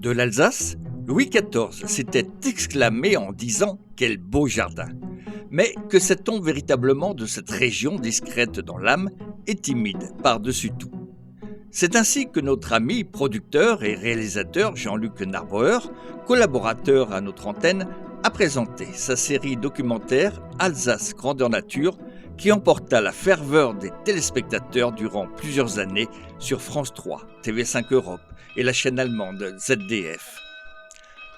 De l'Alsace, Louis XIV s'était exclamé en disant « Quel beau jardin !» Mais que sait-on véritablement de cette région discrète dans l'âme et timide par-dessus tout? C'est ainsi que notre ami producteur et réalisateur Jean-Luc Narbauer, collaborateur à notre antenne, a présenté sa série documentaire Alsace Grandeur Nature qui emporta la ferveur des téléspectateurs durant plusieurs années sur France 3, TV5 Europe et la chaîne allemande ZDF.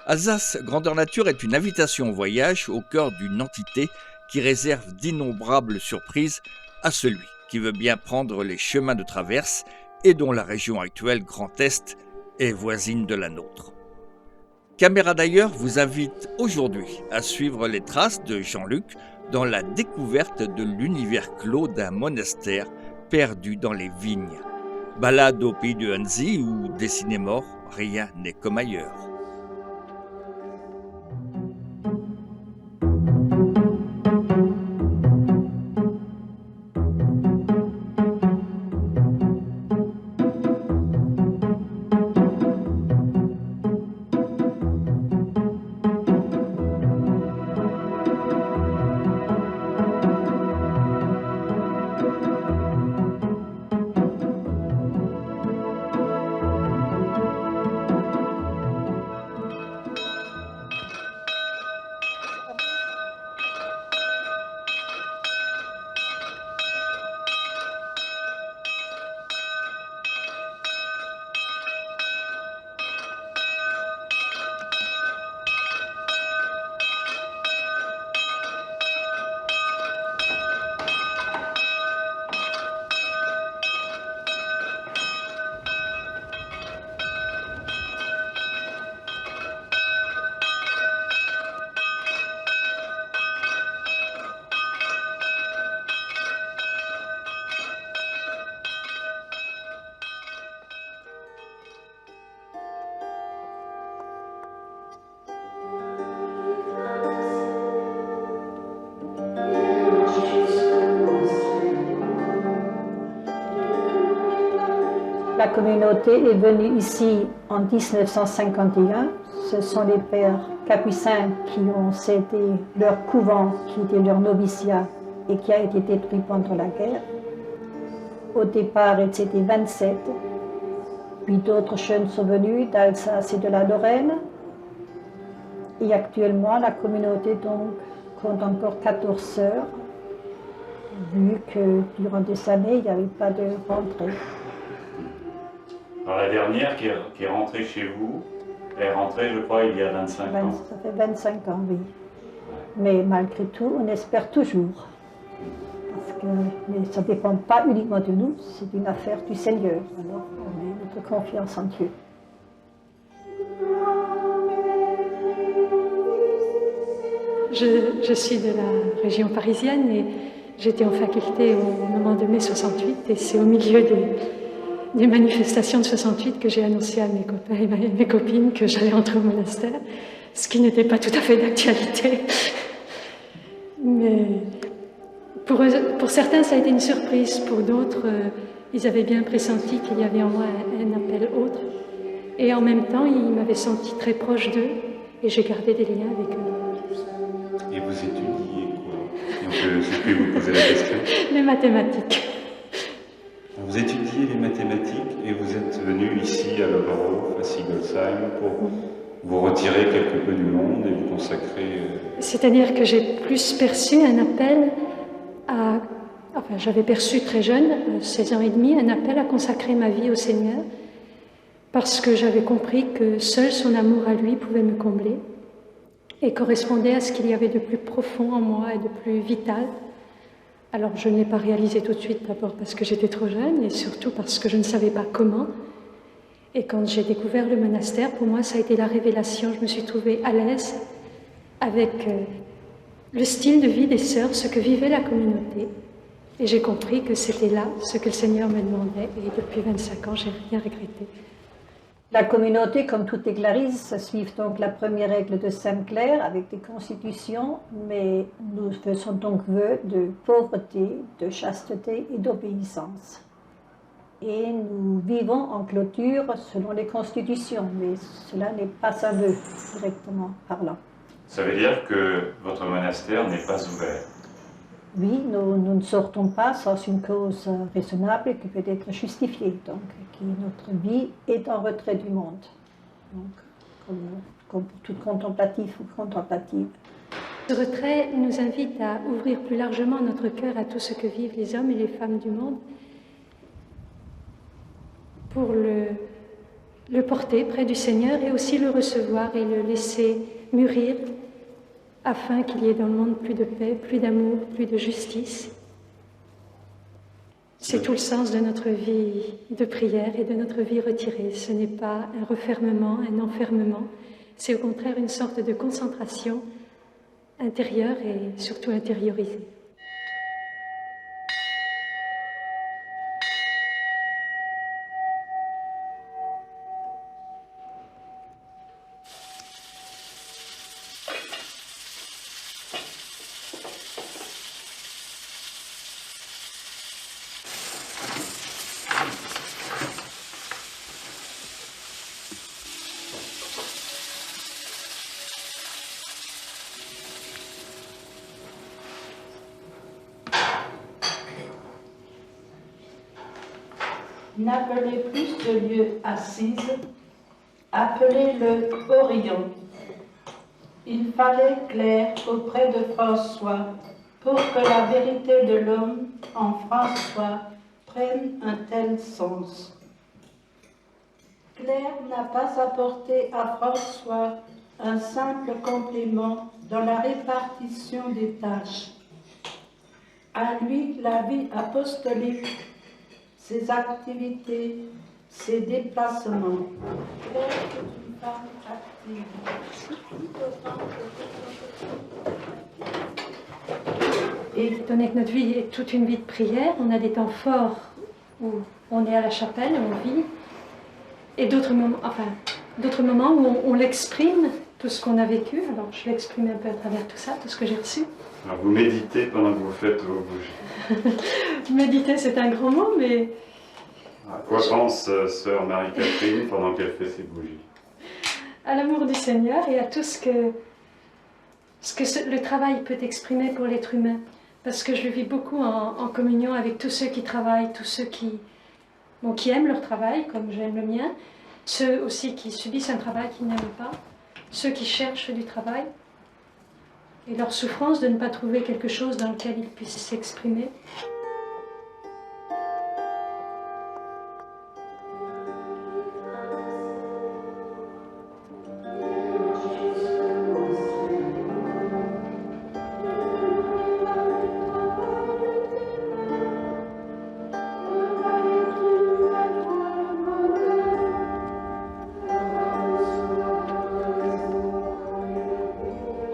Alsace Grandeur Nature est une invitation au voyage au cœur d'une entité qui réserve d'innombrables surprises à celui qui veut bien prendre les chemins de traverse et dont la région actuelle Grand Est est voisine de la nôtre. Caméra d'ailleurs vous invite aujourd'hui à suivre les traces de Jean-Luc dans la découverte de l'univers clos d'un monastère perdu dans les vignes. Balade au pays de Hanzi où, dessiné mort, rien n'est comme ailleurs. La communauté est venue ici en 1951. Ce sont les pères capucins qui ont cédé leur couvent, qui était leur noviciat et qui a été détruit pendant la guerre. Au départ, ils étaient 27. Puis d'autres jeunes sont venus d'Alsace et de la Lorraine. Et actuellement, la communauté donc compte encore 14 sœurs, vu que durant des années, il n'y avait pas de rentrée. Alors la dernière qui est rentrée chez vous, elle est rentrée, je crois, il y a 25 ans. Ça fait 25 ans, oui. Mais malgré tout, on espère toujours. Mais ça ne dépend pas uniquement de nous, c'est une affaire du Seigneur. Alors, on met notre confiance en Dieu. Je suis de la région parisienne et j'étais en faculté au moment de mai 68 et c'est au milieu des manifestations de 68 que j'ai annoncé à mes copains et mes copines que j'allais entrer au monastère, ce qui n'était pas tout à fait d'actualité. Mais pour certains, ça a été une surprise. Pour d'autres, ils avaient bien pressenti qu'il y avait en moi un appel autre. Et en même temps, ils m'avaient senti très proche d'eux et j'ai gardé des liens avec eux. Et vous étudiez quoi? Je peux vous poser la question. Les mathématiques. Vous étudiez les mathématiques et vous êtes venu ici à Oberhof, à Sigolsheim, pour vous retirer quelque peu du monde et vous consacrer... C'est-à-dire que j'ai plus perçu un appel à... Enfin, j'avais perçu très jeune, 16 ans et demi, un appel à consacrer ma vie au Seigneur, parce que j'avais compris que seul son amour à lui pouvait me combler et correspondait à ce qu'il y avait de plus profond en moi et de plus vital. Alors je ne l'ai pas réalisé tout de suite, d'abord parce que j'étais trop jeune et surtout parce que je ne savais pas comment. Et quand j'ai découvert le monastère, pour moi ça a été la révélation. Je me suis trouvée à l'aise avec le style de vie des sœurs, ce que vivait la communauté. Et j'ai compris que c'était là ce que le Seigneur me demandait et depuis 25 ans, j'ai rien regretté. La communauté, comme toutes les clarisses, suivent donc la première règle de Sainte Claire avec des constitutions, mais nous faisons donc vœu de pauvreté, de chasteté et d'obéissance. et nous vivons en clôture selon les constitutions, mais cela n'est pas à vœu directement parlant. Ça veut dire que votre monastère n'est pas ouvert? Oui, nous ne sortons pas sans une cause raisonnable qui peut être justifiée, donc notre vie est en retrait du monde, donc, comme pour tout contemplatif ou contemplative. Ce retrait nous invite à ouvrir plus largement notre cœur à tout ce que vivent les hommes et les femmes du monde, pour le porter près du Seigneur et aussi le recevoir et le laisser mûrir afin qu'il y ait dans le monde plus de paix, plus d'amour, plus de justice. C'est tout le sens de notre vie de prière et de notre vie retirée. Ce n'est pas un refermement, un enfermement, c'est au contraire une sorte de concentration intérieure et surtout intériorisée. N'appelez plus ce lieu Assise, appelez-le Orient. Il fallait Claire auprès de François pour que la vérité de l'homme en François prenne un tel sens. Claire n'a pas apporté à François un simple complément dans la répartition des tâches. À lui, la vie apostolique, ses activités, ses déplacements. Claire est une femme active. Et étant donné que notre vie est toute une vie de prière, on a des temps forts où on est à la chapelle, on vit, et d'autres moments où on l'exprime, tout ce qu'on a vécu. Alors je l'exprime un peu à travers tout ça, tout ce que j'ai reçu. Alors vous méditez pendant que vous faites vos bougies. Méditer, c'est un grand mot, mais... À quoi pense sœur Marie-Catherine pendant qu'elle fait ses bougies? À l'amour du Seigneur et à tout ce que le travail peut exprimer pour l'être humain. Parce que je le vis beaucoup en communion avec tous ceux qui travaillent, tous ceux qui aiment leur travail, comme j'aime le mien, ceux aussi qui subissent un travail qu'ils n'aiment pas, ceux qui cherchent du travail, et leur souffrance de ne pas trouver quelque chose dans lequel ils puissent s'exprimer.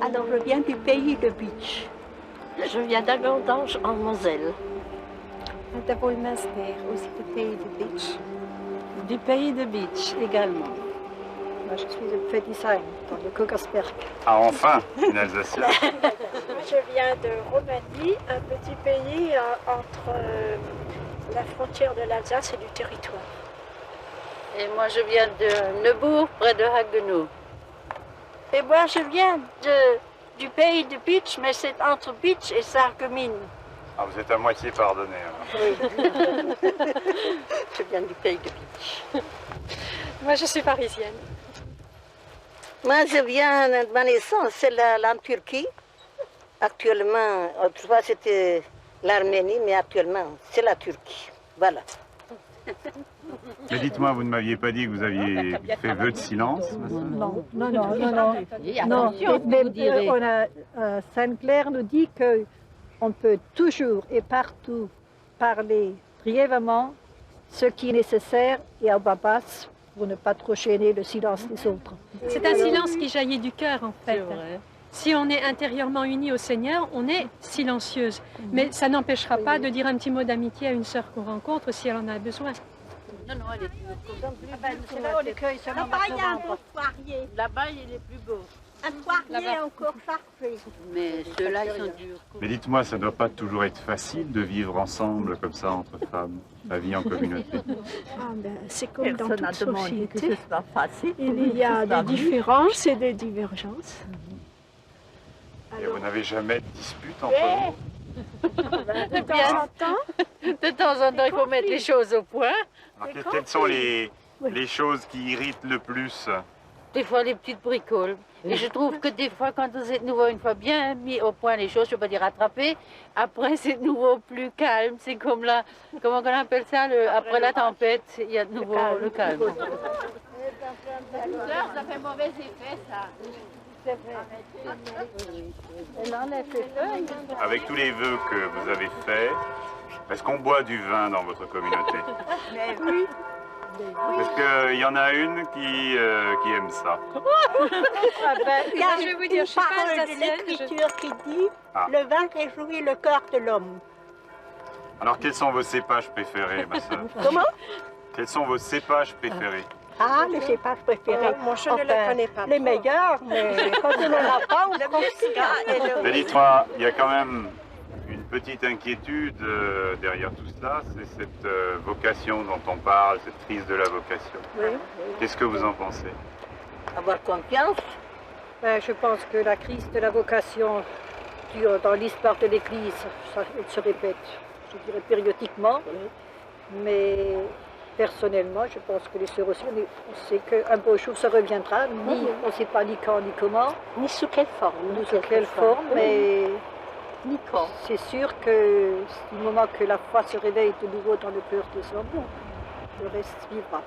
Alors, je viens du pays de Bitch. Je viens d'Agandange en Moselle. De Bolmester, aussi du pays de Bitch. Du pays de Bitch également. Moi, je suis de Feldisheim, dans le Kogersberg. Ah enfin, une Alsacienne. Moi, je viens de Roumanie, un petit pays entre la frontière de l'Alsace et du territoire. Et moi, je viens de Neubourg, près de Haguenau. Et moi, je viens du pays de Bitch, mais c'est entre Bitch et Sarreguemines. Ah, vous êtes à moitié pardonné. Oui. Je viens du pays de Bitch. Moi, je suis parisienne. Moi, je viens de ma naissance, c'est la Turquie. Actuellement, autrefois c'était l'Arménie, mais actuellement, c'est la Turquie. Voilà. Mais dites-moi, vous ne m'aviez pas dit que vous aviez fait vœu de silence? Non. Sainte Claire nous dit qu'on peut toujours et partout parler brièvement ce qui est nécessaire et à bas basse pour ne pas trop gêner le silence des autres. C'est un silence qui jaillit du cœur, en fait. Si on est intérieurement unis au Seigneur, on est silencieuse. Mais ça n'empêchera pas de dire un petit mot d'amitié à une sœur qu'on rencontre si elle en a besoin. Non, elle est C'est là où les cueils seulement Là-bas, il est plus beau. Un poirier encore parfait. Mais ceux-là, ils sont durs. Mais dites-moi, ça ne doit pas toujours être facile de vivre ensemble comme ça entre femmes, la vie en communauté. Ah ben, c'est comme dans Personne n'a toute demandé que société. ce soit facile. Il y a des différences et des divergences. Et vous n'avez jamais de dispute entre vous? De temps en temps, De temps en temps, il faut mettre les choses au point. Alors, quelles sont les choses qui irritent le plus? Des fois, les petites bricoles. Et je trouve que des fois, quand vous êtes nouveau, une fois bien mis au point les choses, je ne veux pas dire rattrapé, après c'est de nouveau plus calme. C'est comme là, comment on appelle ça, après la tempête, il y a de nouveau le calme. Ça fait mauvais effet, ça. Avec tous les vœux que vous avez faits, est-ce qu'on boit du vin dans votre communauté? oui. Est-ce qu'il y en a une qui aime ça? Il y a je vais vous dire, je suis pas parole de alsacienne, l'Écriture qui dit Ah. le vin réjouit le cœur de l'homme. Alors, quels sont vos cépages préférés, ma sœur? Comment? Quels sont vos cépages préférés? Ah, les cépages préférés. Moi, je ne le connais pas. Les meilleurs, mais quand on n'en a pas, on le confie. Mais dites-moi, il y a quand même une petite inquiétude derrière tout cela, c'est cette vocation dont on parle, cette crise de la vocation. Oui. Qu'est-ce que vous en pensez? Avoir confiance. Je pense que la crise de la vocation dans l'histoire de l'Église, elle se répète, je dirais périodiquement, mais personnellement, je pense que les sœurs aussi, on sait qu'un beau jour ça reviendra, on ne sait pas ni quand ni comment, Ni sous quelle forme. ni sous quelle forme, mais Ni quand. c'est sûr que du moment que la foi se réveille de nouveau dans le cœur des hommes, le reste vivra.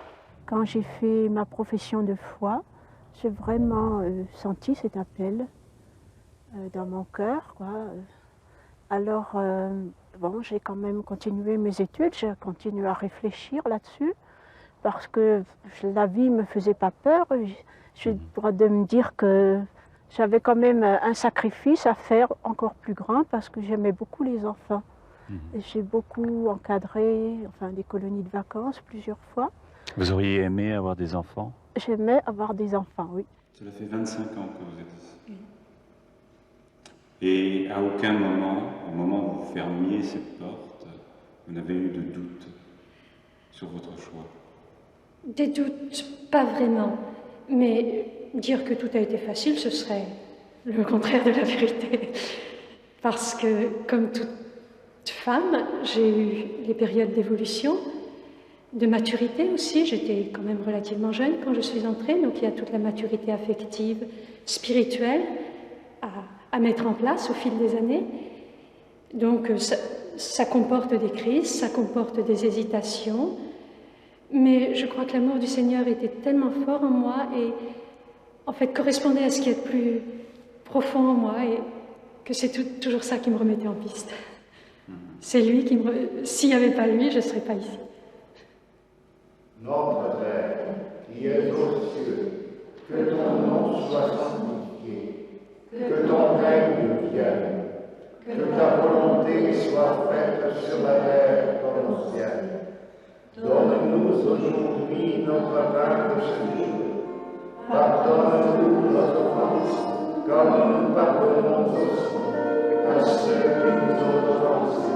Quand j'ai fait ma profession de foi, j'ai vraiment senti cet appel dans mon cœur, quoi. Alors, bon, j'ai quand même continué mes études, j'ai continué à réfléchir là-dessus, parce que la vie ne me faisait pas peur. Je dois de me dire que j'avais quand même un sacrifice à faire encore plus grand, parce que j'aimais beaucoup les enfants. Et j'ai beaucoup encadré, des colonies de vacances plusieurs fois. Vous auriez aimé avoir des enfants? J'aimais avoir des enfants, oui. Cela fait 25 ans que vous êtes ici. Et à aucun moment, au moment où vous fermiez cette porte, vous n'avez eu de doute sur votre choix? Des doutes, pas vraiment. Mais dire que tout a été facile, ce serait le contraire de la vérité. Parce que, comme toute femme, j'ai eu les périodes d'évolution, de maturité aussi. J'étais quand même relativement jeune quand je suis entrée, donc il y a toute la maturité affective, spirituelle à mettre en place au fil des années. Donc ça comporte des crises, ça comporte des hésitations, mais je crois que l'amour du Seigneur était tellement fort en moi et en fait correspondait à ce qui est de plus profond en moi et que c'est toujours ça qui me remettait en piste. C'est lui qui S'il n'y avait pas lui, je ne serais pas ici. Notre Père, qui es aux cieux, que ton nom soit sanctifié, que ton règne vienne, que ta volonté soit faite sur la terre comme au ciel. Donne-nous aujourd'hui notre pain de ce jour. Pardonne-nous nos offenses, comme nous pardonnons aussi à ceux qui nous ont offensés.